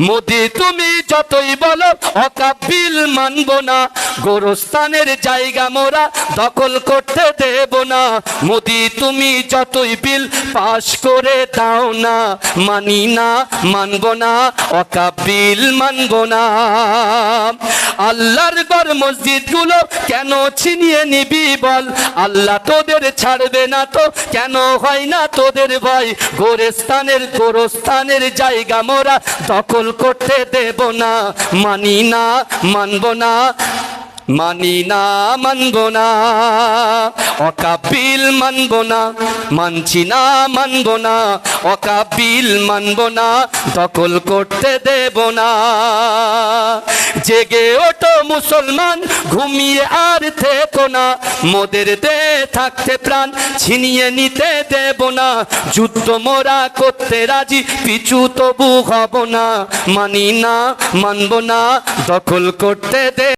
মোদি তুমি যতই বলো অকাবিল মানব না, গোরস্থানের জায়গা মোরা দখল করতে দেব না। মোদি তুমি যতই বিল পাশ করে দাও না, মানি না, মানব না, অকাবিল মানব না। আল্লাহর ঘর মসজিদ গুলো কেন ছিনিয়ে নিবি বল, আল্লাহ তোদের ছাড়বে না তো কেন হয় না তোদের ভয়। গোরস্থানের জায়গা মোরা দখল করতে দেব না, মানি না, মানব না, মানি না, মানব না, অকাবিল মানব না, মানছি না, মানব না, অকাবিল মানব না, দখল করতে দেব না। জেগে ওঠো মুসলমান, ঘুমিয়ে আর থেকো না, মোদের দে থাকতে প্রাণ ছিনিয়ে নিতে দেব না। যুদ্ধ মোরা করতে রাজি, পিছু তবু হব না, মানি না, মানব না, দখল করতে দে।